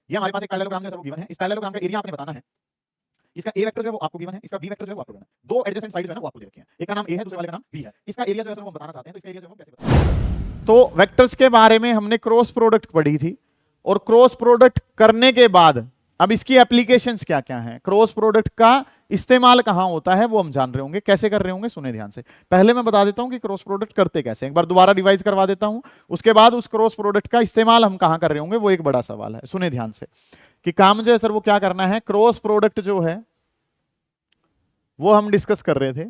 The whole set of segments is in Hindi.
ये हमारे पास एक पैरेललोग्राम जो है वो गिवन है, इस पैरेललोग्राम का एरिया आपने बताना है। इसका ए वेक्टर जो है वो आपको गिवन है, इसका बी वेक्टर जो है वो आपको गिवन है। दो एडजेसेंट साइड जो है ना वो आपको दे रखी हैं, एक का नाम ए है, दूसरे वाले का नाम बी है। इसका एरिया जो है सर वो हम बताना चाहते हैं, तो इसका एरिया जो है वो कैसे बताएं? तो वेक्टर्स के बारे में हमने क्रॉस प्रोडक्ट पढ़ी थी, और क्रॉस प्रोडक्ट करने के बाद अब इसकी एप्लीकेशंस क्या क्या हैं, क्रॉस प्रोडक्ट का इस्तेमाल कहां होता है वो हम जान रहे होंगे। कैसे कर रहे होंगे सुने ध्यान से। पहले मैं बता देता हूं कि क्रॉस प्रोडक्ट करते कैसे, एक बार दोबारा रिवाइज करवा देता हूं, उसके बाद उस क्रॉस प्रोडक्ट का इस्तेमाल हम कहां कर रहे होंगे वो एक बड़ा सवाल है। सुने ध्यान से कि काम जो है सर वो क्या करना है, क्रॉस प्रोडक्ट जो है वो हम डिस्कस कर रहे थे,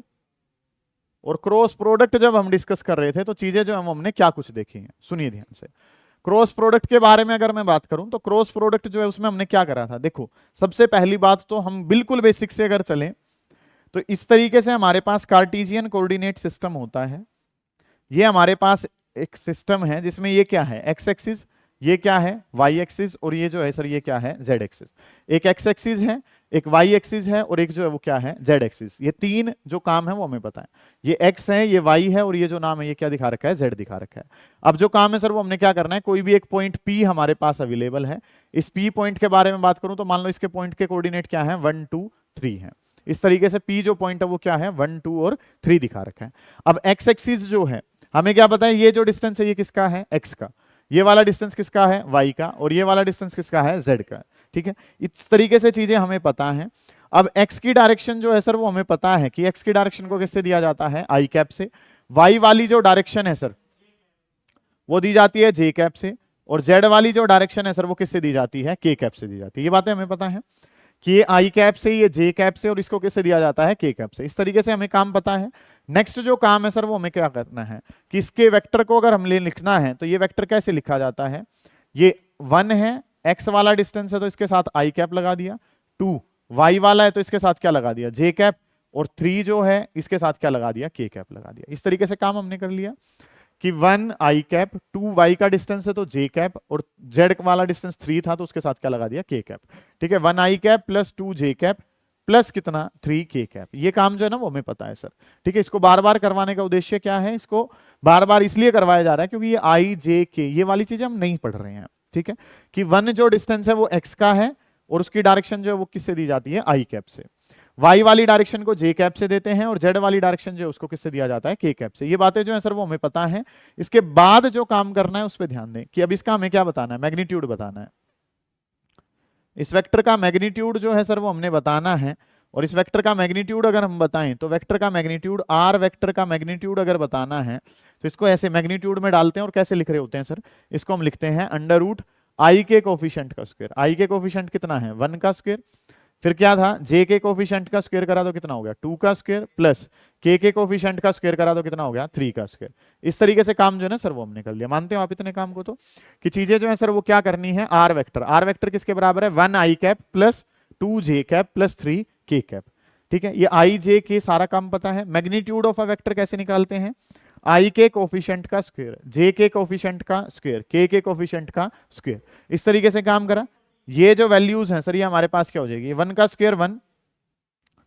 और क्रॉस प्रोडक्ट जब हम डिस्कस कर रहे थे तो चीजें जो हमने क्या कुछ देखी हैं, सुनिए ध्यान से। क्रॉस प्रोडक्ट के बारे में अगर मैं बात करूं तो क्रॉस प्रोडक्ट जो है उसमें हमने क्या करा था, देखो सबसे पहली बात तो हम बिल्कुल बेसिक से अगर चलें तो इस तरीके से हमारे पास कार्टेशियन कोऑर्डिनेट सिस्टम होता है। ये हमारे पास एक सिस्टम है जिसमें ये क्या है, एक्स एक्सिस, ये क्या है वाई एक्सिस, और ये जो है सर ये क्या है जेड एक्सिस। एक एक्स एक्सिस है, एक वाई एक्सिस है, और एक जो है वो क्या है जेड एक्सिस। ये तीन जो काम है वो हमें पता है, ये एक्स है, ये वाई है, और ये जो नाम है ये क्या दिखा रखा है, जेड दिखा रखा है। अब जो काम है सर वो हमने क्या करना है, कोई भी एक पॉइंट पी हमारे पास अवेलेबल है, इस पी पॉइंट के बारे में बात करूं तो मान लो इसके पॉइंट के कोऑर्डिनेट क्या है 1 2 3 है। इस तरीके से पी जो पॉइंट है वो क्या है 1 2 और 3 दिखा रखा है। अब एक्स एक्सिस जो है हमें क्या पता है, ये जो डिस्टेंस है ये किसका है, एक्स का, ये वाला डिस्टेंस किसका है वाई का, और ये वाला डिस्टेंस किसका है जेड का। ठीक है, इस तरीके से चीजें हमें पता है। अब एक्स की डायरेक्शन जो है सर वो हमें पता है कि एक्स की डायरेक्शन को किससे दिया जाता है आई कैप से, वाई वाली जो डायरेक्शन है सर वो दी जाती है जे कैप से, और जेड वाली जो डायरेक्शन है सर वो किससे दी जाती है के कैप से दी जाती है। ये बातें हमें पता है कि ये आई कैप से, ये जे कैप से, और इसको किससे दिया जाता है के कैप से। इस तरीके से हमें काम पता है। नेक्स्ट जो काम है सर वो हमें क्या करना है कि इसके वेक्टर को अगर हमने लिखना है तो ये वेक्टर कैसे लिखा जाता है, ये 1 है, एक्स वाला डिस्टेंस है तो इसके साथ आई कैप लगा दिया, 2 वाई वाला है तो इसके साथ क्या लगा दिया जे कैप, और 3 जो है इसके साथ क्या लगा दिया के कैप लगा दिया। इस तरीके से काम हमने कर लिया कि 1 आई कैप, 2 वाई का डिस्टेंस है तो जे कैप, और जेड वाला डिस्टेंस 3 था तो उसके साथ क्या लगा दिया के कैप। ठीक है, 1 आई कैप प्लस 2 जे कैप प्लस कितना 3 के कैप। ये काम जो है ना वो हमें पता है सर। ठीक है, इसको बार बार करवाने का उद्देश्य क्या है, इसको बार बार इसलिए करवाया जा रहा है क्योंकि ये आई जे के ये वाली चीजें हम नहीं पढ़ रहे हैं। ठीक है, कि 1 जो डिस्टेंस है वो एक्स का है, और उसकी डायरेक्शन जो है वो किससे दी जाती है आई कैप से, वाई वाली डायरेक्शन को जे कैप से देते हैं, और जेड वाली डायरेक्शन जो है उसको किससे दिया जाता है के कैप से। ये बातें जो है सर वो हमें पता है। इसके बाद जो काम करना है उस पर ध्यान दें कि अब इसका हमें क्या बताना है, मैग्नीट्यूड बताना है। इस वेक्टर का मैग्नीट्यूड जो है सर वो हमने बताना है, और इस वेक्टर का मैग्नीट्यूड अगर हम बताएं तो वेक्टर का मैग्नीट्यूड आर वेक्टर का मैग्नीट्यूड अगर बताना है तो इसको ऐसे मैग्नीट्यूड में डालते हैं, और कैसे लिख रहे होते हैं सर, इसको हम लिखते हैं अंडर रूट आई के कोफिशिएंट का स्क्वायर। आई के कोफिशिएंट कितना है 1 का स्क्वायर, फिर क्या था जे के कोफिशिएंट का स्क्वायर करा तो कितना हो गया 2 का स्क्वायर, प्लस के कोफिशिएंट का स्क्वायर करा तो कितना हो गया 3 का स्क्वायर। इस तरीके से काम जो है ना सर वो हमने कर लिया। मानते हो आप इतने काम को, तो कि चीजें जो है सर वो क्या करनी है, आर वेक्टर किसके बराबर है 1 आई कैप प्लस 2 जे कैप प्लस 3 के कैप। ठीक है, ये आई जे के सारा काम पता है। मैग्नीट्यूड ऑफ अ वेक्टर कैसे निकालते हैं, आई के कोफिशिएंट का स्क्वायर, जे के कोफिशिएंट का स्क्वायर, के कोफिशिएंट का स्क्वायर। इस तरीके से काम करा। ये जो वैल्यूज हैं सर ये हमारे पास क्या हो जाएगी, 1 का स्क्वायर 1,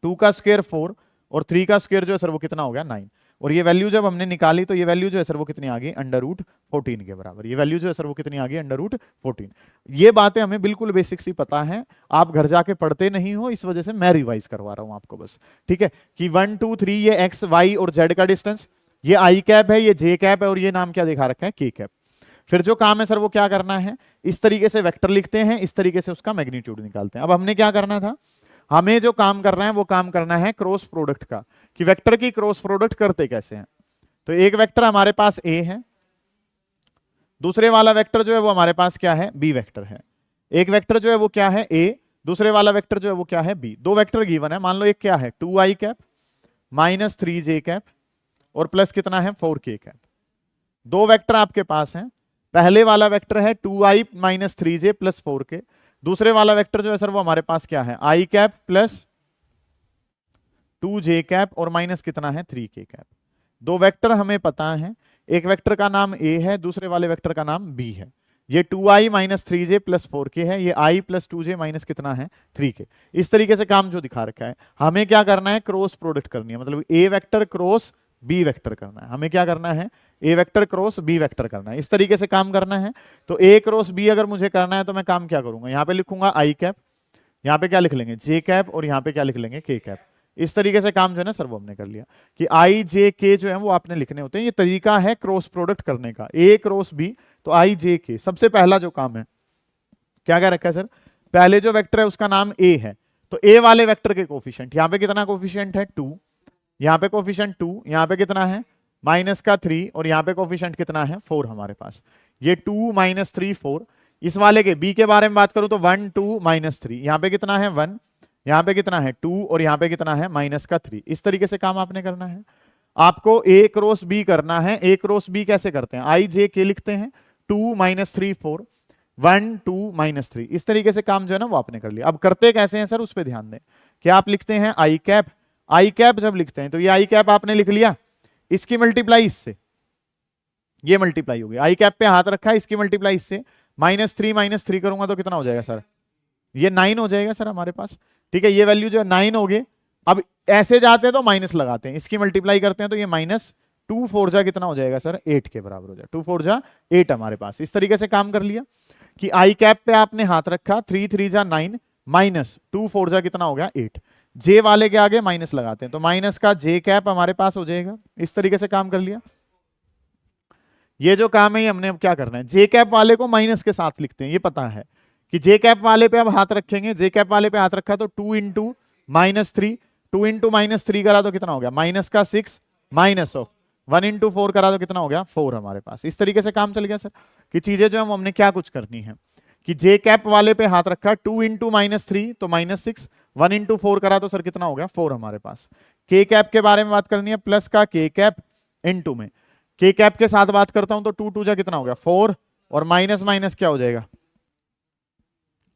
2 का स्क्वायर 4, और 3 का स्क्वायर जो है सर वो कितना हो गया 9। और ये वैल्यू जब हमने निकाली तो ये वैल्यू जो है सर वो कितनी आ गई अंडर रूट 14 के बराबर। ये वैल्यू जो है सर वो कितनी आ गई अंडर रूट 14। ये बातें हमें बिल्कुल बेसिक सी पता है, आप घर जाके पढ़ते नहीं हो, इस वजह से मैं रिवाइज करवा रहा हूं आपको बस। ठीक है, कि 1 2 3 ये एक्स वाई और जेड का डिस्टेंस, ये आई कैप है, ये जे कैप है, और ये नाम क्या दिखा रखा है के कैप। फिर जो काम है सर वो क्या करना है, इस तरीके से वेक्टर लिखते हैं, इस तरीके से उसका मैग्नीट्यूड निकालते हैं। अब हमने क्या करना था, हमें जो काम करना है वो काम करना है क्रॉस प्रोडक्ट का, कि वेक्टर की क्रॉस प्रोडक्ट करते कैसे हैं। तो एक वेक्टर हमारे पास ए है, दूसरे वाला वेक्टर जो है वो हमारे पास क्या है बी वेक्टर है। एक वेक्टर जो है वो क्या है ए, दूसरे वाला वेक्टर जो है वो क्या है बी। दो वेक्टर गिवन है, मान लो एक क्या है 2 आई कैप माइनस 3 जे कैप और प्लस कितना है 4 के कैप। दो वेक्टर आपके पास हैं, पहले वाला वेक्टर है 2i minus 3j plus 4k, दूसरे वाला वेक्टर जो है सर वो हमारे पास क्या है i cap plus 2j cap और माइनस कितना है 3k कैप। दो वेक्टर हमें पता है, एक वेक्टर का नाम a है, दूसरे वाले वेक्टर का नाम b है। ये 2i minus 3j plus 4k है, ये i प्लस 2j माइनस कितना है 3k। इस तरीके से काम जो दिखा रखा है, हमें क्या करना है क्रॉस प्रोडक्ट करनी है, मतलब a vector cross B vector करना है। हमें क्या करना है, A vector cross B vector करना है। इस तरीके से काम करना है। तो ए क्रॉस बी अगर मुझे करना है तो मैं काम क्या करूंगा, यहाँ पे लिखूंगा आई कैप, यहाँ पे क्या लिख लेंगे जे कैप, और यहाँ पे क्या लिख लेंगे के कैप। इस तरीके से काम जो है ना सर वो हमने कर लिया कि आई जे के जो है वो आपने लिखने होते हैं। ये तरीका है क्रॉस प्रोडक्ट करने का, ए क्रॉस बी तो आई जे के। सबसे पहला जो काम है क्या क्या रखा है सर, पहले जो वेक्टर है उसका नाम ए है, तो ए वाले वेक्टर के कोफिशिएंट, यहाँ पे कितना कोफिशिएंट है 2, यहाँ पे कोफिशिएंट 2, यहाँ पे कितना है -3, और यहाँ पे कोफिशिएंट कितना है 4 हमारे पास। ये 2 -3 4। इस वाले के बी के बारे में बात करूं तो 1 2 -3, यहाँ पे कितना है 1, यहाँ पे कितना है 2, और यहाँ पे कितना है -3। इस तरीके से काम आपने करना है। आपको ए क्रॉस बी करना है। ए क्रॉस बी कैसे करते हैं, आई जे के लिखते हैं, 2 -3 4, 1 2 -3। इस तरीके से काम जो है ना वो आपने कर लिया। अब करते कैसे हैं सर उस पर ध्यान दें कि आप लिखते हैं आई कैप। आई कैप जब लिखते हैं तो ये आई कैप आपने लिख लिया, इसकी मल्टीप्लाई इससे, ये मल्टीप्लाई हो गई। आई कैप पे हाथ रखा है, इसकी मल्टीप्लाई इससे, -3 करूंगा तो कितना हो जाएगा सर, ये 9 हो जाएगा सर हमारे पास। ठीक है, ये वैल्यू जो है 9 हो गए। अब ऐसे जाते हैं तो माइनस लगाते हैं, इसकी मल्टीप्लाई करते हैं तो ये -2 4 जा कितना हो जाएगा सर 8 के बराबर हो जाएगा, 2 4 जा 8 हमारे पास। इस तरीके से काम कर लिया कि आई कैप पे आपने हाथ रखा, 3 3 जा 9, -2 4 जा कितना हो गया 8। जे वाले के आगे माइनस लगाते हैं तो माइनस का जे कैप हमारे पास हो जाएगा। इस तरीके से काम कर लिया। ये जो काम है ये हमने अब क्या करना है, जे कैप वाले को माइनस के साथ लिखते हैं, ये पता है कि जे कैप वाले पे अब हाथ रखेंगे। जे कैप वाले पे हाथ रखा तो 2 × -3, 2 × -3 करा तो कितना हो गया -6, -1 × 4 करा तो कितना हो गया 4 हमारे पास। इस तरीके से काम चल गया सर कि चीजें जो है हमने क्या कुछ करनी है कि जे कैप वाले पे हाथ रखा, 2 × -3 तो -6, 1 × 4 करा तो सर कितना हो गया 4 हमारे पास। के कैप के बारे में बात करनी है, प्लस का के कैप इनटू में के कैप के साथ बात करता हूं तो 2 2 जा कितना हो गया 4, और माइनस माइनस क्या हो जाएगा।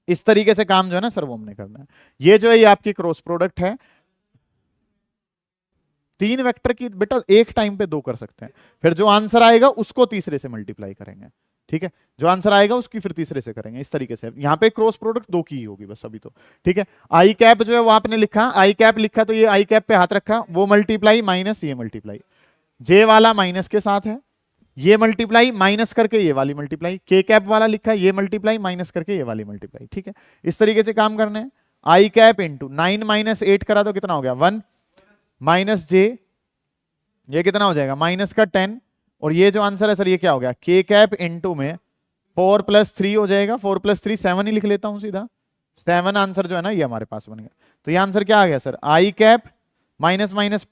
इस तरीके से काम जो है ना सर वो हमने करना है। ये जो है ये आपकी क्रॉस प्रोडक्ट है। 3 वेक्टर की बेटा एक टाइम पे 2 कर सकते हैं, फिर जो आंसर आएगा उसको तीसरे से मल्टीप्लाई करेंगे। ठीक है, जो आंसर आएगा उसकी फिर तीसरे से करेंगे। इस तरीके से यहाँ पे क्रॉस प्रोडक्ट 2 की ही होगी बस अभी तो। ठीक है, आई कैप जो है वो आपने लिखा, आई कैप लिखा तो ये आई कैप पे हाथ रखा, वो मल्टीप्लाई माइनस ये मल्टीप्लाई, जे वाला माइनस के साथ है, ये मल्टीप्लाई माइनस करके ये वाली मल्टीप्लाई, के कैप वाला लिखा है ये मल्टीप्लाई माइनस करके ये वाली मल्टीप्लाई। ठीक है, इस तरीके से काम करने हैं। आई कैप इंटू 9 -8 करा तो कितना हो गया 1, माइनस जे, ये कितना हो जाएगा माइनस का 10, और ये जो आंसर है सर ये क्या हो गया के कैप इंटू में 4 + 3 हो जाएगा, 4 + 3 7 ही लिख लेता हूं सीधा, 7 आंसर जो है ना ये हमारे पास बन गया। तो ये आंसर क्या आ गया sir, I cap minus minus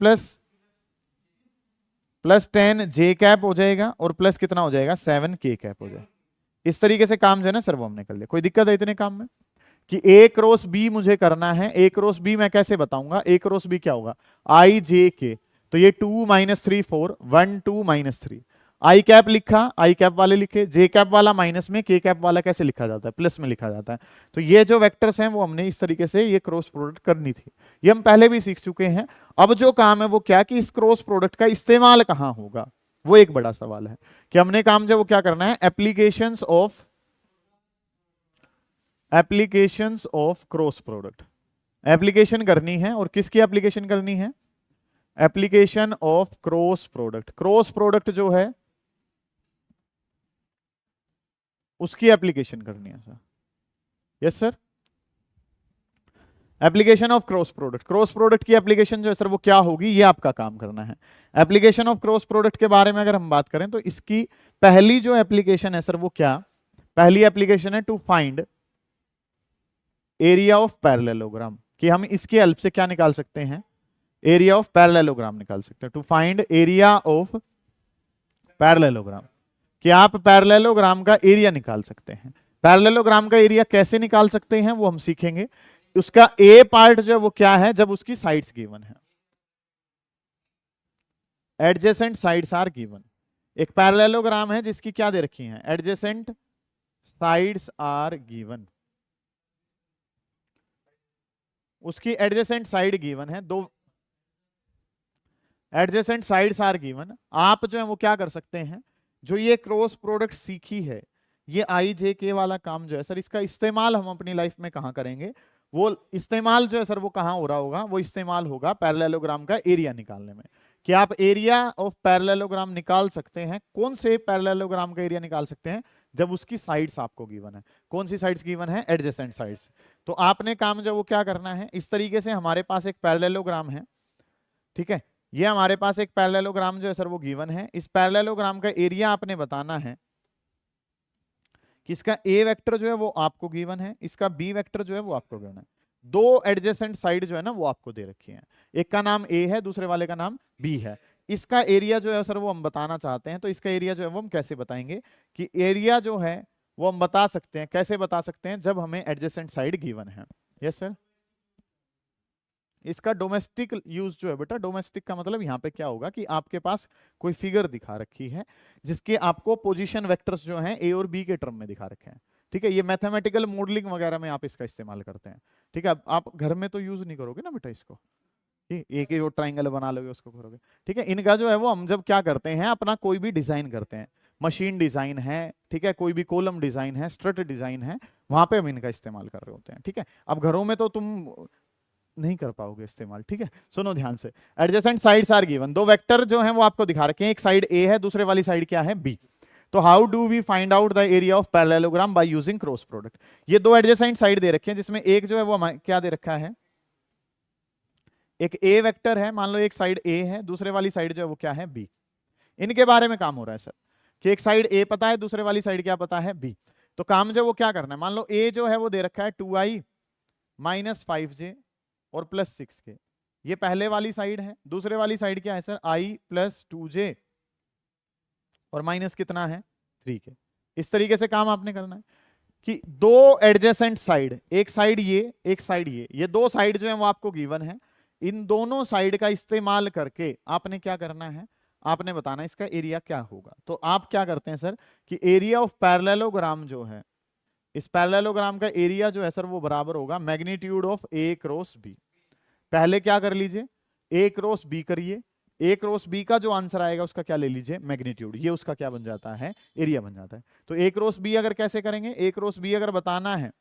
plus 10 J cap हो जाएगा, और प्लस कितना हो जाएगा 7 के कैप हो जाएगा। इस तरीके से काम जो है ना सर वो हमने कर लिया। कोई दिक्कत है इतने काम में कि ए क्रॉस बी मुझे करना है। ए क्रॉस बी मैं कैसे बताऊंगा, ए क्रॉस बी क्या होगा आई जे के, तो ये 2 -3 4, 1 2 -3। आई कैप लिखा, आई कैप वाले लिखे, जे कैप वाला माइनस में, के कैप वाला कैसे लिखा जाता है प्लस में लिखा जाता है। तो ये जो वेक्टर्स हैं वो हमने इस तरीके से ये क्रॉस प्रोडक्ट करनी थी, ये हम पहले भी सीख चुके हैं। अब जो काम है वो क्या कि इस क्रॉस प्रोडक्ट का इस्तेमाल कहां होगा, वो एक बड़ा सवाल है कि हमने काम जो वो क्या करना है, applications of cross product application करनी है। और किसकी एप्लीकेशन करनी है, application of cross product. Cross product जो है उसकी एप्लीकेशन करनी है sir. Yes sir, application of cross product, cross product की एप्लीकेशन जो है सर वो क्या होगी, ये आपका काम करना है। एप्लीकेशन ऑफ क्रॉस प्रोडक्ट के बारे में अगर हम बात करें तो इसकी पहली जो एप्लीकेशन है सर वो क्या, पहली एप्लीकेशन है to find area of parallelogram, कि हम इसकी हेल्प से क्या निकाल सकते हैं, एरिया ऑफ पैरेललोग्राम निकाल सकते हैं। To find area of parallelogram, कि आप पैरेललोग्राम का एरिया निकाल सकते हैं। पैरेललोग्राम का एरिया कैसे निकाल सकते हैं वो हम सीखेंगे। उसका ए पार्ट जो है वो क्या है, जब उसकी साइड्स गिवन है, एडजेसेंट साइड्स आर गिवन। एक पैरेललोग्राम है जिसकी क्या दे रखी है, एडजेसेंट साइड्स आर गिवन, उसकी एडजेसेंट साइड गिवन है, 2 एडजेसेंट साइड्स आर गिवन। आप जो है वो क्या कर सकते हैं, जो ये क्रॉस प्रोडक्ट सीखी है, ये आई जे के वाला काम जो है सर, इसका इस्तेमाल हम अपनी लाइफ में कहां करेंगे, वो इस्तेमाल जो है सर वो कहां हो रहा होगा, वो इस्तेमाल होगा पैरेललोग्राम का एरिया निकालने में। कि आप एरिया ऑफ पैरेललोग्राम निकाल सकते हैं। कौन से पैरेललोग्राम का एरिया निकाल सकते हैं? जब उसकी साइड्स आपको गिवन है। कौन सी साइड्स गिवन है? Adjacent sides. तो आपने काम जो वो क्या करना है, इस तरीके से हमारे पास एक पैरेललोग्राम है, ठीक है, ये हमारे पास एक पैरेललोग्राम जो है सर वो गिवन है। इस पैरेललोग्राम का एरिया आपने बताना है कि इसका ए वेक्टर जो है वो आपको गिवन है, इसका बी वेक्टर जो है वो आपको गिवन है। दो एडजेसेंट साइड जो है ना वो आपको दे रखी है, एक का नाम ए है, दूसरे वाले का नाम बी है। इसका एरिया जो है सर वो हम बताना चाहते हैं। तो इसका एरिया जो है वो हम कैसे बताएंगे कि एरिया जो है वो हम बता सकते हैं, कैसे बता सकते हैं, जब हमें एडजेसेंट साइड गिवन है। Yes sir. इसका डोमेस्टिक यूज जो है बेटा, डोमेस्टिक का मतलब यहाँ पे क्या होगा कि आपके पास कोई फिगर दिखा रखी है जिसके आपको पोजीशन वेक्टर्स जो हैं ए और बी के टर्म में दिखा रखे हैं, ठीक है। ये मैथमेटिकल मॉडलिंग वगैरह में आप इसका इस्तेमाल करते हैं, ठीक है। आप घर में तो यूज नहीं करोगे ना बेटा इसको, एक ही वो ट्राइंगल बना लोगे उसको करोगे, ठीक है। इनका जो है वो हम जब क्या करते हैं, अपना कोई भी डिजाइन करते हैं, मशीन डिजाइन है, ठीक है, कोई भी कॉलम डिजाइन है, स्ट्रट डिजाइन है, वहां पे हम इनका इस्तेमाल कर रहे होते हैं, ठीक है। अब घरों में तो तुम नहीं कर पाओगे इस्तेमाल, ठीक है। सुनो ध्यान से, एडजेसेंट साइड्स आर गिवन, दो वेक्टर जो हैं वो आपको दिखा रखे हैं, एक साइड ए है, दूसरे वाली साइड क्या है? बी। तो how do we find out the area of parallelogram by using cross product. ये दो एडजेसेंट साइड दे रखे हैं जिसमें एक जो है वो क्या दे रखा है, एक ए वेक्टर है, मान लो एक साइड ए है, दूसरे वाली साइड जो है वो क्या है? बी। इनके बारे में काम हो रहा है सर कि एक साइड ए पता है, दूसरे वाली साइड क्या पता है? बी। तो काम जो वो क्या करना है, मान लो ए जो है वो दे रखा है 2i माइनस 5j और प्लस 6k, ये पहले वाली साइड है। दूसरे वाली साइड क्या है सर? i प्लस 2j और माइनस कितना है? 3k। इस तरीके से काम आपने करना है कि दो एडजेसेंट साइड, एक साइड ये, एक साइड ये दो साइड जो है वो आपको गिवन है। इन दोनों साइड का इस्तेमाल करके आपने क्या करना है, आपने बताना है इसका एरिया क्या होगा। तो आप क्या करते हैं सर कि एरिया ऑफ पैरेललोग्राम जो है, इस पैरेललोग्राम का एरिया जो है सर वो बराबर होगा magnitude of A cross B. पहले क्या कर लीजिए, ए क्रॉस बी करिए, ए क्रॉस बी का जो आंसर आएगा उसका क्या ले लीजिए? मैग्नीट्यूड। ये उसका क्या बन जाता है? एरिया बन जाता है। तो ए क्रॉस बी अगर कैसे करेंगे, ए क्रॉस बी अगर बताना है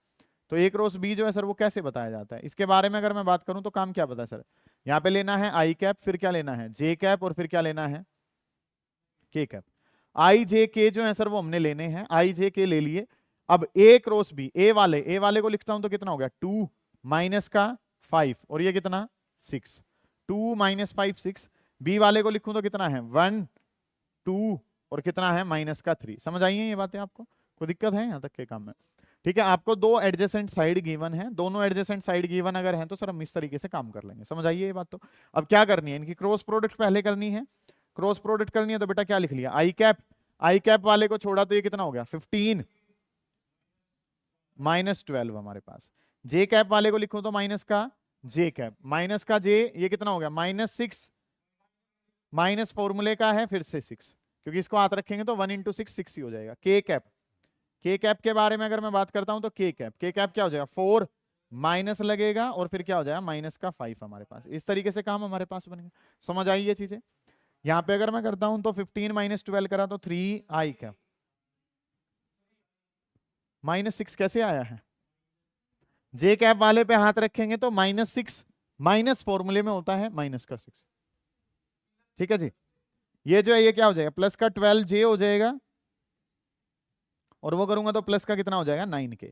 तो ए क्रॉस बी जो है सर वो कैसे बताया जाता है, इसके बारे में अगर मैं बात करूं तो काम क्या पता है सर, यहाँ पे लेना है आई कैप, फिर क्या लेना है? जे कैप, और फिर क्या लेना है? के कैप। आई जे के जो है सर वो हमने लेने हैं, आई जे के ले लिए। अब ए क्रॉस बी, ए वाले को लिखता हूं तो कितना हो गया? 2 माइनस का 5 और ये कितना? 6। 2 माइनस 5 6। बी वाले को लिखूं तो कितना है? 1 2 और कितना है? माइनस का 3। समझ आई है ये बातें आपको? कोई दिक्कत है यहाँ तक के काम में? ठीक है, आपको दो एडजेसेंट साइड गिवन है, दोनों एडजेसेंट साइड गिवन अगर हैं तो सर हम इस तरीके से काम कर लेंगे। समझ आइए ये बात? तो अब क्या करनी है, इनकी क्रॉस प्रोडक्ट पहले करनी है। क्रॉस प्रोडक्ट करनी है तो बेटा क्या लिख लिया? आई कैप वाले को छोड़ा तो ये कितना हो गया? 15 माइनस 12 हमारे पास। जे कैप वाले को लिखूं तो माइनस का जे कैप, माइनस का जे, ये कितना हो गया? -6, माइनस फॉर्मूले का है फिर से 6, क्योंकि इसको हाथ रखेंगे तो 1 इंटू 6 ही हो जाएगा। के कैप, के कैप के बारे में अगर मैं बात करता हूं तो के कैप क्या हो जाएगा? 4 माइनस लगेगा और फिर क्या हो जाएगा? माइनस का 5 हमारे पास। इस तरीके से काम हमारे पास बनेगा। समझ आई ये चीजें? यहां पे अगर मैं करता हूं तो 15 माइनस 12 करा तो 3 आई कैप, -6 कैसे आया है? जे कैप वाले पे हाथ रखेंगे तो -6, माइनस फॉर्मूले में होता है माइनस का 6। ठीक है जी, ये जो है ये क्या हो जाएगा? प्लस का 12 जे हो जाएगा और वो करूंगा तो प्लस का कितना हो जाएगा? 9 के।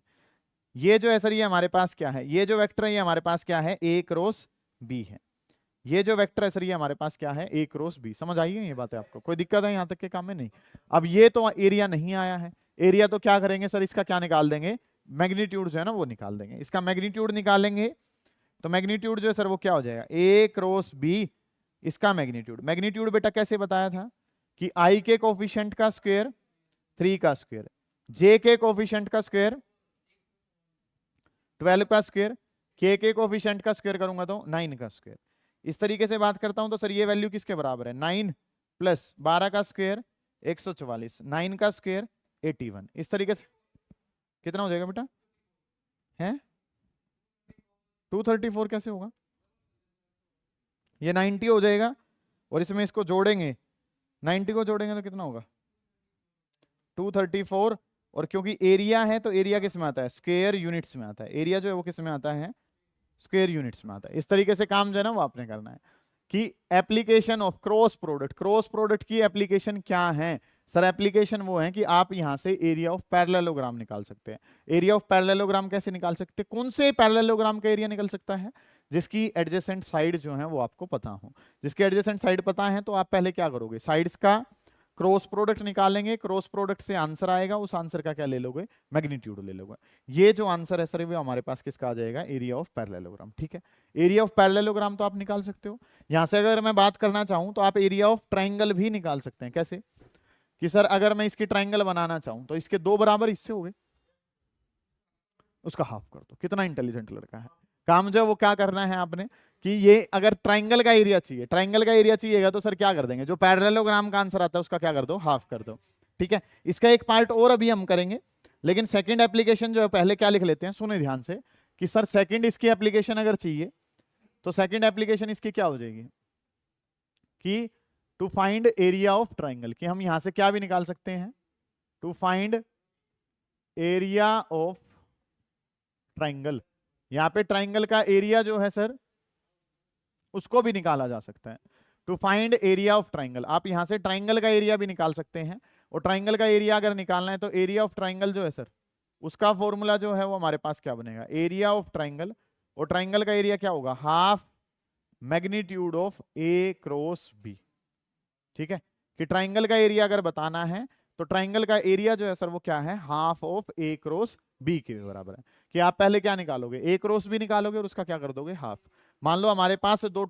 ये जो है सर ये हमारे पास क्या है? ये जो वेक्टर है ये हमारे पास क्या है? ए क्रॉस बी है। ये जो वेक्टर है सर ये हमारे पास क्या है? ए क्रॉस बी। समझ आई है ये बात है आपको? कोई दिक्कत है यहाँ तक के काम में? नहीं। अब ये तो एरिया नहीं आया है, एरिया तो क्या करेंगे सर, इसका क्या निकाल देंगे? मैग्नीट्यूड जो है ना वो निकाल देंगे। इसका मैग्नीट्यूड निकालेंगे तो मैग्नीट्यूड जो है सर वो क्या हो जाएगा? ए क्रॉस बी, इसका मैग्नीट्यूड। मैग्नीट्यूड बेटा कैसे बताया था कि आई के कोफिशिएंट का स्क्वायर 3 का स्क्वायर, जे के कोफिशिएंट का स्क्वायर 12 का स्क्वायर, के कोफिशिएंट का स्क्वायर करूंगा तो 9 का स्क्वायर। इस तरीके से बात करता हूं तो सर ये वैल्यू किसके बराबर है? 9 प्लस 12 का स्क्वायर 144, 9 का स्क्वायर 81। इस तरीके से कितना हो जाएगा बेटा? है 234 कैसे होगा? ये 90 हो जाएगा और इसमें इसको जोड़ेंगे, 90 को जोड़ेंगे तो कितना होगा? 234। और क्योंकि एरिया है तो एरिया किस में आता है? स्क्वायर यूनिट्स में आता है। एरिया जो है वो किस में आता है? स्क्वायर यूनिट्स में आता है। इस तरीके से काम जो है ना वो आपने करना है। कि एप्लीकेशन ऑफ क्रॉस प्रोडक्ट की एप्लीकेशन क्या है सर? एप्लीकेशन वो है कि आप यहां से एरिया ऑफ पैरेललोग्राम निकाल सकते हैं। एरिया ऑफ पैरेललोग्राम कैसे निकाल सकते हैं? कौन से पैरेललोग्राम का एरिया निकल सकता है? जिसकी एडजेसेंट साइड जो है वो आपको पता हो। जिसके एडजेसेंट साइड पता है तो आप पहले क्या करोगे? साइड्स का क्रॉस प्रोडक्ट निकालेंगे, क्रॉस प्रोडक्ट से आंसर आएगा, उस आंसर का क्या ले लोगे? मैग्नीट्यूड ले लोगे। ये जो आंसर है सर वो हमारे पास किसका आ जाएगा? Area of parallelogram. ठीक है, एरिया ऑफ पैरेललोग्राम तो आप निकाल सकते हो। यहां से अगर मैं बात करना चाहूं तो आप एरिया ऑफ ट्राइंगल भी निकाल सकते हैं। कैसे? कि सर अगर मैं इसकी ट्राइंगल बनाना चाहूं तो इसके 2 बराबर हिस्से हो गए, उसका हाफ कर दो। कितना इंटेलिजेंट लड़का है। काम जो वो क्या करना है आपने कि ये अगर ट्राइंगल का एरिया चाहिए, ट्राइंगल का एरिया चाहिएगा तो सर क्या कर देंगे? जो पैरेललोग्राम का आंसर आता है उसका क्या कर दो? हाफ कर दो। ठीक है, इसका एक पार्ट और अभी हम करेंगे, लेकिन सेकंड एप्लीकेशन जो है पहले क्या लिख लेते हैं, सुने ध्यान से कि सर सेकंड इसकी एप्लीकेशन अगर चाहिए तो सेकंड एप्लीकेशन इसकी क्या हो जाएगी कि to find area of triangle, कि हम यहां से क्या भी निकाल सकते हैं, to find area of triangle. यहां पे ट्राइंगल का एरिया जो है सर उसको भी निकाला जा सकता है। To find area of triangle, आप यहां से ट्राइंगल का एरिया भी निकाल सकते हैं। और ट्राइंगल का एरिया अगर निकालना है तो एरिया ऑफ ट्राइंगल जो है सर उसका फॉर्मूला जो है वो हमारे पास क्या बनेगा? एरिया ऑफ ट्राइंगल, और ट्राइंगल का एरिया क्या होगा? Half magnitude of A cross B. ठीक है, कि ट्राइंगल का एरिया अगर बताना है तो ट्राइंगल का एरिया जो है सर वो क्या है? Half of A cross B के बराबर है। कि आप पहले क्या निकालोगे? ए क्रॉस बी निकालोगे और उसका क्या कर दोगे? हाफ। मान लो हमारे पास 2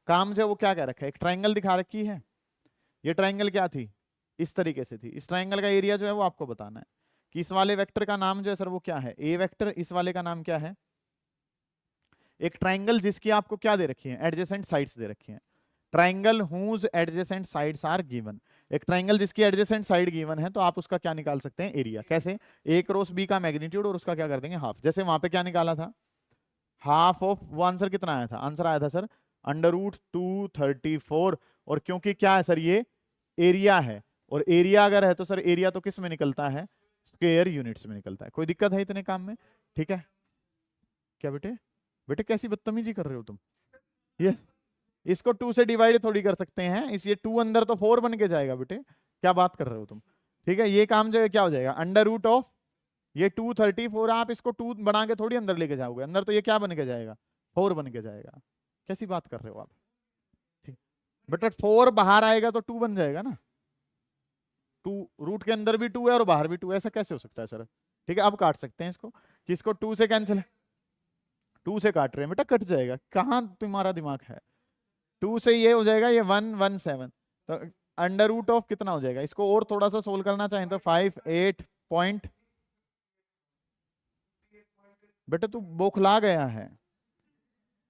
काम जो है वो क्या कह रखा है, एक ट्राइंगल दिखा रखी है। ये ट्राइंगल क्या थी? इस तरीके से थी। इस ट्राइंगल का एरिया जो है वो आपको बताना है कि इस वाले वेक्टर का नाम जो है सर वो क्या है? A vector. इस वाले का नाम क्या है? एक ट्राइंगल जिसकी आपको क्या दे रखी है? एडजेसेंट साइड्स दे रखी हैं। Triangle whose adjacent sides are given. एक ट्राइंगल जिसकी एडजेसेंट साइड गिवन है तो आप उसका क्या निकाल सकते हैं? एरिया। कैसे? ए क्रॉस बी का मैग्नीट्यूड और उसका क्या कर देंगे? हाफ। जैसे वहां पे क्या निकाला था? हाफ ऑफ, वो आंसर कितना आया था? आंसर आया था सर √234। और क्योंकि क्या है सर ये एरिया है, और एरिया अगर है तो सर एरिया तो किस में निकलता है? स्क्वायर यूनिट्स में निकलता है। कोई दिक्कत है इतने काम में? ठीक है, क्या बेटे? बेटे कैसी बदतमीजी कर रहे हो तुम? ये इसको 2 से डिवाइड थोड़ी कर सकते हैं, इस ये 2 अंदर तो 4 बन के जाएगा बेटे। क्या बात कर रहे हो तुम? ठीक है, ये काम जो है क्या हो जाएगा? √, ये 234, आप इसको 2 बना के थोड़ी अंदर लेके जाओगे। अंदर तो ये क्या बन के जाएगा? 4 बन के जाएगा। कैसी बात कर रहे हो आप? ठीक, बेटा 4 बाहर आएगा तो 2 बन जाएगा ना। 2 रूट के अंदर भी 2 है और बाहर भी 2 है, ऐसा कैसे हो सकता है सर? ठीक है, अब काट सकते हैं इसको, कि इसको 2 से कैंसिल, 2 से काट रहे हैं बेटा, कट जाएगा। कहां तुम्हारा दिमाग है? 2 से ये हो जाएगा, ये 117, तो √, कितना हो जाएगा? इसको और थोड़ा सा सोल्व करना चाहें तो 58 पॉइंट, बेटा तू बौखला गया है।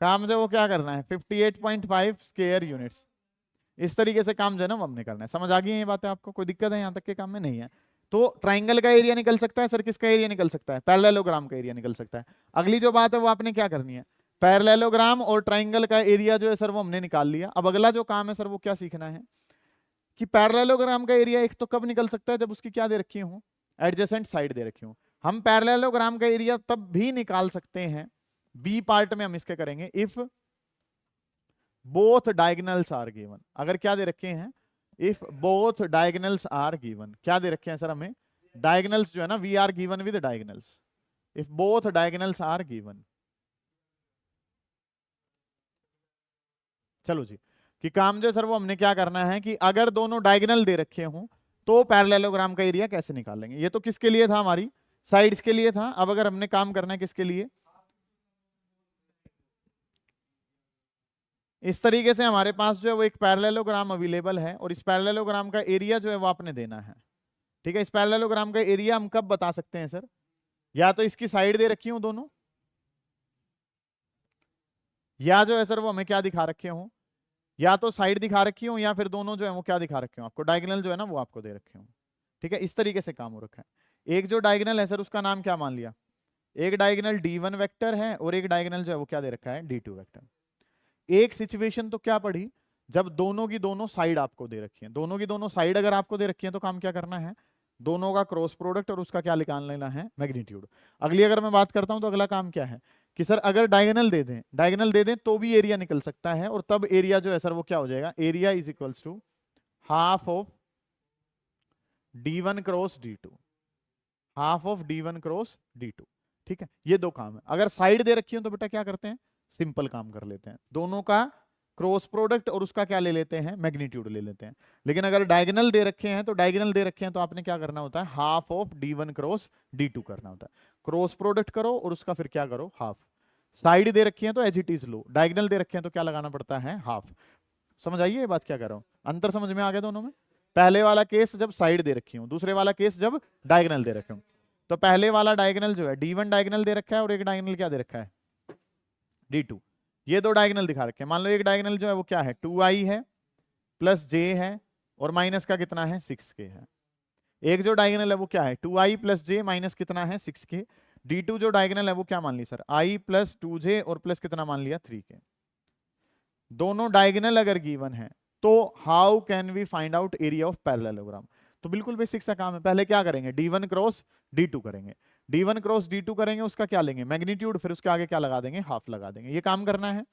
काम जो वो क्या करना है? 58.5 स्क्वायर यूनिट्स। इस तरीके से काम जो है ना वो हमने करना है। समझ आ गई है ये बातें आपको? कोई दिक्कत है यहाँ तक के काम में? नहीं है। तो ट्राइंगल का एरिया निकल सकता है सर, किसका एरिया निकल सकता है? पैरेललोग्राम का एरिया निकल सकता है। अगली जो बात है वो आपने क्या करनी है? पैरेललोग्राम और ट्राइंगल का एरिया जो है सर वो हमने निकाल लिया। अब अगला जो काम है सर वो क्या सीखना है कि पैरेललोग्राम का एरिया एक तो कब निकल सकता है? जब उसकी क्या दे रखी हो? एडजेसेंट साइड दे रखी हो। हम पैरेललोग्राम का एरिया तब भी निकाल सकते हैं, बी पार्ट में हम इसके करेंगे, if both diagonals are given. अगर क्या दे रखे हैं? If both diagonals are given. क्या दे रखे हैं सर हमें? डायगोनल्स जो है ना, we are given with diagonals. If both diagonals are given, चलो जी, कि काम जो सर वो हमने क्या करना है कि अगर दोनों डायगोनल दे रखे हों तो पैरेललोग्राम का एरिया कैसे निकालेंगे? ये तो किसके लिए था? हमारी साइड्स के लिए था। अब अगर हमने काम करना है किसके लिए? इस तरीके से हमारे पास जो है वो एक पैरेललोग्राम अवेलेबल है, और इस पैरेललोग्राम का एरिया जो है वो आपने देना है। ठीक है, इस पैरेललोग्राम का एरिया हम कब बता सकते हैं सर? या तो इसकी साइड दे रखी हूं दोनों, या जो है सर वो हमें क्या दिखा रखे हो? या तो साइड दिखा रखी हो, या फिर दोनों जो है वो क्या दिखा रखे हो आपको? डायगोनल जो है ना वो आपको दे रखे हो। ठीक है, इस तरीके से काम हो रखा है। एक जो डायगोनल है सर उसका नाम क्या मान लिया? एक डायगोनल D1 वेक्टर है और एक डायगोनल जो है वो क्या दे रखा है? D2 vector. एक सिचुएशन तो क्या पड़ी? जब दोनों की दोनों साइड आपको दे रखी है। दोनों की दोनों साइड अगर आपको दे रखी है तो काम क्या करना है? दोनों का क्रॉस प्रोडक्ट और उसका क्या निकाल लेना है? मैग्नीट्यूड। अगली अगर मैं बात करता हूं तो अगला काम क्या है कि सर अगर डायगोनल दे दें तो भी एरिया निकल सकता है, और तब एरिया जो है सर वो क्या हो जाएगा, area is equals to half of d1 cross d2, half of d1 cross d2। ठीक है, ये दो काम है। अगर साइड दे रखी हो तो बेटा क्या करते हैं, सिंपल काम कर लेते हैं, दोनों का क्रॉस प्रोडक्ट और उसका क्या ले लेते हैं, मैग्नीट्यूड ले लेते हैं। लेकिन अगर डायगोनल दे रखे हैं तो आपने क्या करना होता है, half of d1 cross d2 करना होता है। क्रॉस प्रोडक्ट करो और उसका फिर क्या करो, हाफ। साइड दे रखी है तो एज इट इज लो, डायगोनल दे रखे हैं तो क्या लगाना पड़ता है, हाफ। समझ आइए ये बात क्या कर रहा हूं, अंतर समझ में आ गया दोनों में। पहले वाला केस जब साइड दे रखी हूं, दूसरे वाला केस जब डायगोनल दे रखे हूं। तो पहले वाला डायगोनल जो है d1 डायगोनल दे रखा है और एक डायगोनल क्या दे रखा है, d2। ये दो डायगोनल दिखा रखे हैं। मान लो एक डायगोनल जो है वो क्या है, 2i है प्लस j है और माइनस का कितना है, 6k है। एक जो डायगोनल है वो क्या है, 2i प्लस j माइनस कितना है, 6k। d2 जो डायगोनल है वो क्या मान ली सर, i प्लस 2j और प्लस कितना मान लिया, 3k। दोनों डायगोनल अगर गिवन है तो how can we find out area of parallelogram. तो बिल्कुल बेसिक सा काम है। पहले क्या करेंगे, d1 क्रॉस d2 करेंगे, d1 क्रॉस d2 करेंगे, उसका क्या लेंगे, मैग्नीट्यूड, फिर उसके आगे क्या लगा देंगे, हाफ लगा देंगे। ये काम करना है।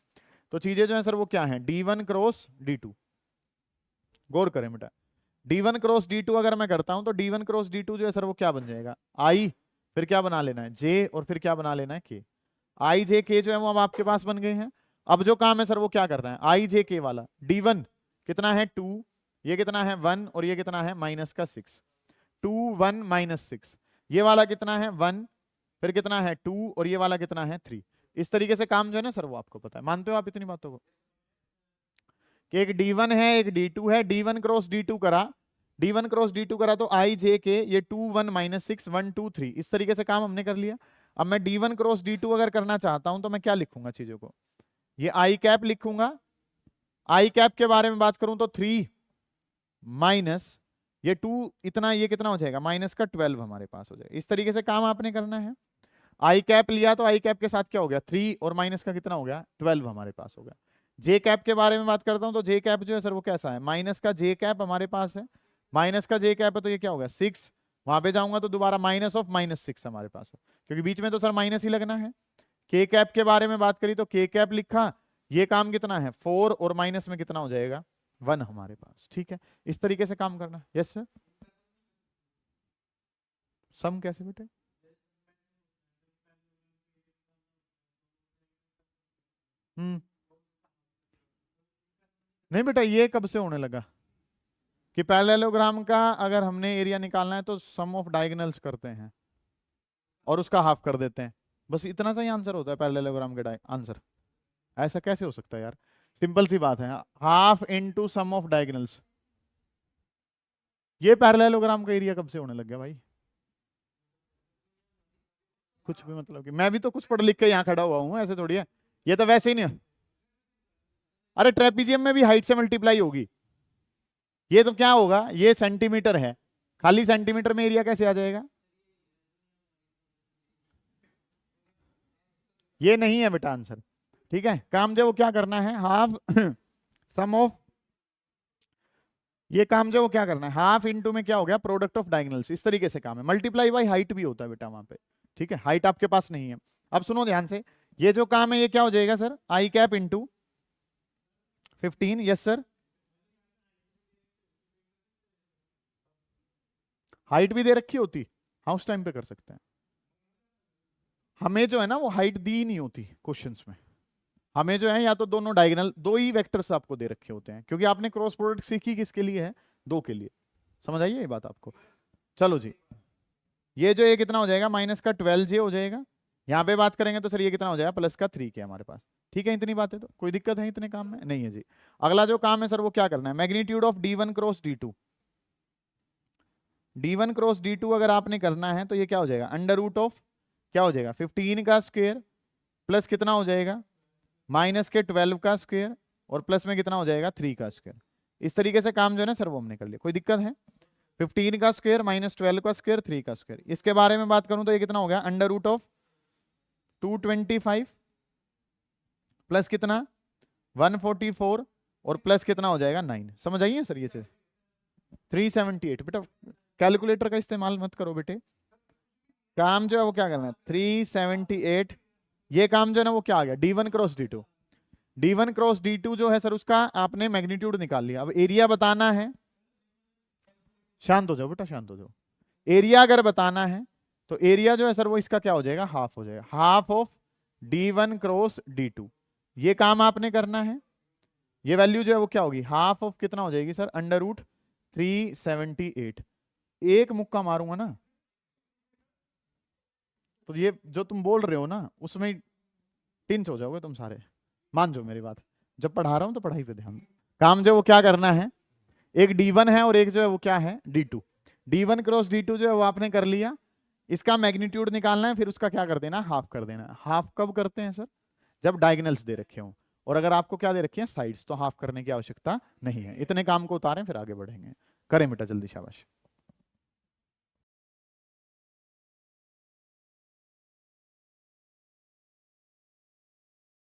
तो चीजें जो है सर वो क्या है, d1 क्रॉस d2, गौर करें बेटा, d1 क्रॉस d2 अगर मैं करता हूं तो d1 क्रॉस d2 जो है सर वो क्या बन जाएगा, i, फिर क्या बना लेना है j, और फिर क्या बना लेना है k। i j k जो है वो अब आपके पास बन गए हैं। अब जो काम है सर वो क्या करना है, i j k वाला, d1 कितना है 2, ये कितना है 1 और ये कितना है माइनस का 6, 2 1 माइनस 6, ये वाला कितना है 1, फिर कितना है 2 और ये वाला कितना है 3। इस तरीके से काम जो है ना सर वो आपको पता है, मानते हो आप इतनी बातों को, कि एक d1 है एक d2 है, d1 क्रॉस d2 करा, d1 क्रॉस d2 करा तो i j k, ये 2 1 माइनस 6 1 2 3, इस तरीके से काम हमने कर लिया। अब मैं d1 क्रॉस d2 अगर करना चाहता हूं तो मैं क्या लिखूंगा चीजों को, ये i कैप लिखूंगा। i कैप के बारे में बात करूं तो 3 माइनस ये 2 इतना, ये कितना हो जाएगा माइनस का 12 हमारे पास हो जाएगा। इस तरीके से काम आपने करना है। आई कैप लिया तो आई कैप के साथ क्या हो गया 3 और माइनस का कितना हो गया 12 हमारे पास हो गया। जे कैप के बारे में बात करता हूं तो जे कैप जो है सर वो कैसा है, माइनस का जे कैप हमारे पास है, माइनस का जे कैप है तो ये क्या हो गया 6, वहां पे जाऊंगा तो दोबारा माइनस ऑफ माइनस 6 हमारे पास हो, क्योंकि बीच में तो सर माइनस ही लगना है। के कैप के बारे में बात करी तो के कैप लिखा, ये काम कितना है 4 और माइनस में कितना हो जाएगा 1 हमारे पास। ठीक है, इस तरीके से काम करना। यस सर, सम कैसे बेटे, नहीं बेटा ये कब से होने लगा कि पैरेललोग्राम का अगर हमने एरिया निकालना है तो सम ऑफ डायगोनल्स करते हैं और उसका हाफ कर देते हैं, बस इतना सा ही आंसर होता है पैरेललोग्राम का आंसर। ऐसा कैसे हो सकता है यार, सिंपल सी बात है, half into sum of diagonals. ये पैरेललोग्राम का एरिया कब से होने लग गया भाई, कुछ भी मतलब कि मैं भी तो कुछ पढ़ लिख के यहाँ खड़ा हुआ हूँ, ऐसे थोड़ी है, ये तो वैसे ही नहीं है। अरे ट्रेपीजियम में भी हाइट से मल्टीप्लाई होगी, ये तो क्या होगा, ये सेंटीमीटर है, खाली सेंटीमीटर में एरिया कैसे आ जाएगा, ये नहीं है बेटा आंसर। ठीक है, काम जो वो क्या करना है, हाफ सम ऑफ, ये काम जो वो क्या करना है, हाफ इनटू में क्या हो गया प्रोडक्ट ऑफ डायगोनल्स, इस तरीके से काम है। मल्टीप्लाई बाय हाइट भी होता है बेटा वहां पे। ठीक है, हाइट आपके पास नहीं है। अब सुनो ध्यान से, ये जो काम है ये क्या हो जाएगा sir, I cap into 15। Yes sir, height भी दे रखी होती, हाँ उस टाइम पे कर सकते हैं। हमें जो है ना वो हाइट दी नहीं होती क्वेश्चंस में, हमें जो है या तो दोनों डायगोनल, दो ही वेक्टर्स आपको दे रखे होते हैं, क्योंकि आपने क्रॉस प्रोडक्ट सीखी किसके लिए है, दो के लिए। समझ आइए ये बात आपको। चलो जी, ये जो ये कितना हो जाएगा माइनस का 12j हो जाएगा, यहाँ पे बात करेंगे तो सर ये कितना हो जाएगा प्लस का 3k हमारे पास। ठीक है, इतनी बात है तो कोई दिक्कत है इतने काम में नहीं है जी। अगला जो काम है सर वो क्या करना है, magnitude of d1 cross d2, d1 cross d2 अगर आपने करना है तो ये क्या हो जाएगा अंडर रूट ऑफ क्या हो जाएगा 15 का स्क्वायर प्लस कितना हो जाएगा माइनस के 12 का स्क्वायर और प्लस में कितना हो जाएगा 3 का स्क्वायर। इस तरीके से काम जो है ना सर वो हमने कर लिया, कोई दिक्कत है। 15 का स्क्वायर माइनस 12 का स्क्वायर 3 का स्क्वायर, इसके बारे में बात करूं तो ये कितना हो गया अंडर रूट ऑफ 225 प्लस कितना 144 और प्लस कितना हो जाएगा 9। समझ आइए सर ये चीज 378। बेटा कैलकुलेटर का इस्तेमाल मत करो बेटे, काम जो है वो क्या करना है 378 ये काम जो है ना वो क्या आ गया, D1 cross D2। D1 cross D2 जो है सर उसका आपने मैग्नीट्यूड निकाल लिया। अब एरिया बताना है, शांत हो जाओ बेटा, शांत हो जाओ। एरिया अगर बताना है तो एरिया जो है सर वो इसका क्या हो जाएगा, हाफ हो जाएगा, half of D1 cross D2। ये काम आपने करना है। ये वैल्यू जो है वो क्या होगी, हाफ ऑफ कितना हो जाएगी सर, √378। एक मुक्का मारूंगा ना तो ये जो तुम बोल रहे हो ना उसमें टिंच हो जाओगे तुम सारे, मान जाओ मेरी बात। जब पढ़ा रहा हूं तो पढ़ाई पे ध्यान दो। काम जो वो क्या करना है, एक D1 है और एक जो है वो क्या है D2। D1 क्रॉस D2 जो है वो आपने कर लिया, इसका मैग्नीट्यूड निकालना है, फिर उसका क्या कर देना, हाफ कर देना। हाफ कब करते हैं सर, जब डायगोनल्स दे रखे हों, और अगर आपको क्या दे रखी है, साइड्स, तो हाफ करने की आवश्यकता नहीं है। इतने काम को उतारें फिर आगे बढ़ेंगे। करें बेटा जल्दी, शाबाश।